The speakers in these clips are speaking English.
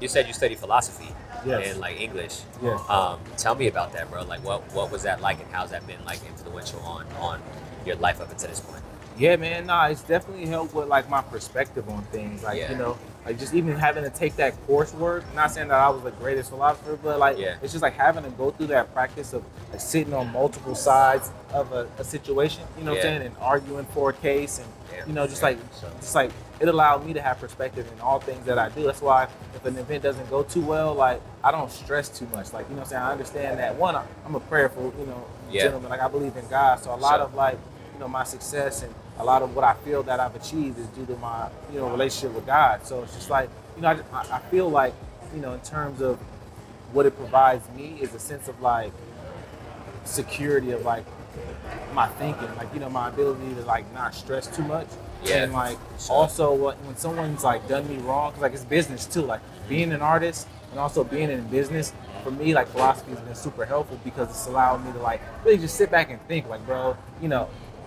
You said you study philosophy Yes. and like English. Yes. Tell me about that, bro. Like, what was that like, and how's that been like influential on your life up until this point? Yeah, man. Nah, it's definitely helped with like my perspective on things. Like, Yeah. like just even having to take that coursework. Not saying that I was the greatest philosopher, but like Yeah. it's just like having to go through that practice of like sitting on multiple sides of a situation. You know what I'm Yeah. saying, and arguing for a case, and Yeah. just Yeah. like So, it allowed me to have perspective in all things that I do. That's why if an event doesn't go too well, like I don't stress too much. Like what I'm saying, I understand that one, I'm a prayerful yeah. gentleman. Like I believe in God, so a lot So, of like my success and a lot of what I feel that I've achieved is due to my relationship with God. So it's just like I feel like in terms of what it provides me is a sense of like security of like my thinking, like my ability to like not stress too much, Yeah. and like Sure. also when someone's like done me wrong, because like it's business too, like being an artist and also being in business. For me, like philosophy has been super helpful because it's allowed me to like really just sit back and think, like, bro,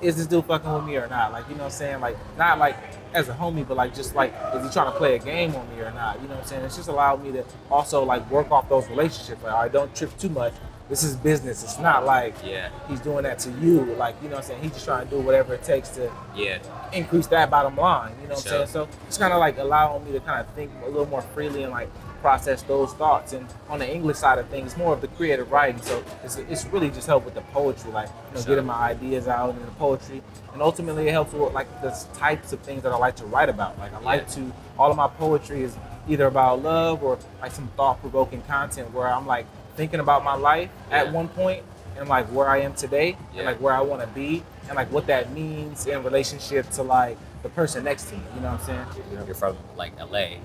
is this dude fucking with me or not? Like, what I'm saying? Like, not like as a homie, but like just like, is he trying to play a game on me or not? You know what I'm saying? It's just allowed me to also like work off those relationships. Like, all right, don't trip too much. This is business. It's not like Yeah. he's doing that to you. Like, what I'm saying? He's just trying to do whatever it takes to Yeah. increase that bottom line. You know what I'm Sure. saying? So it's kind of like allowing me to kind of think a little more freely and like process those thoughts. And on the English side of things, more of the creative writing. So it's really just helped with the poetry, like Sure. getting my ideas out in the poetry. And ultimately, it helps with like the types of things that I like to write about. Like I like to, all of my poetry is either about love or like some thought-provoking content where I'm like thinking about my life at one point and like where I am today and like where I want to be and like what that means in relationship to like the person next to me. You know what I'm saying? You're from like LA,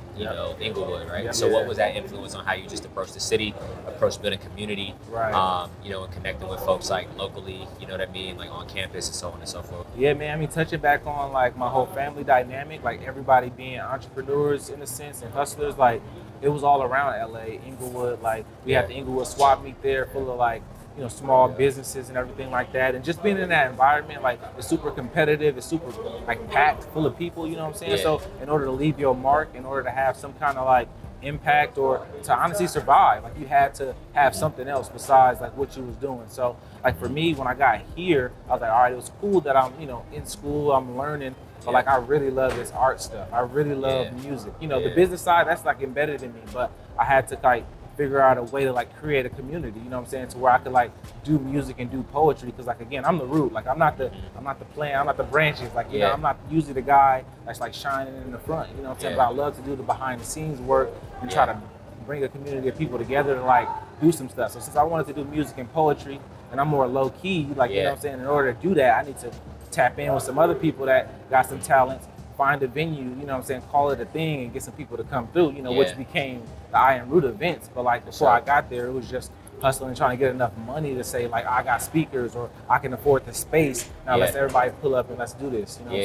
Inglewood, right? Yep. So what was that influence on how you just approach the city, approach building community, Right. And connecting with folks like locally, you know what I mean, like on campus and so on and so forth. Yeah, man. I mean, touching back on like my whole family dynamic, like everybody being entrepreneurs in a sense and hustlers, like it was all around LA, Inglewood. Like we had the Inglewood swap meet there, full of like small businesses and everything like that. And just being in that environment, like it's super competitive, it's super like packed, full of people. You know what I'm saying? Yeah. So in order to leave your mark, in order to have some kind of like impact or to honestly survive, like you had to have something else besides like what you was doing. So like for me, when I got here, I was like, all right, it was cool that I'm in school, I'm learning, but like I really love this art stuff. I really love music. The business side, that's like embedded in me, but I had to like figure out a way to like create a community, you know what I'm saying, to where I could like do music and do poetry, because like again, I'm the root, like I'm not the plant, I'm not the branches, like I'm not usually the guy that's like shining in the front, you know what I'm saying, but I love to do the behind the scenes work and try to bring a community of people together to like do some stuff. So since I wanted to do music and poetry and I'm more low key, like you know what I'm saying, in order to do that, I need to tap in with some other people that got some talents, find a venue, you know what I'm saying, call it a thing and get some people to come through, which became the I Am Root events. But like before I got there, it was just hustling and trying to get enough money to say like I got speakers or I can afford the space. Now let's everybody pull up and let's do this. You know what I'm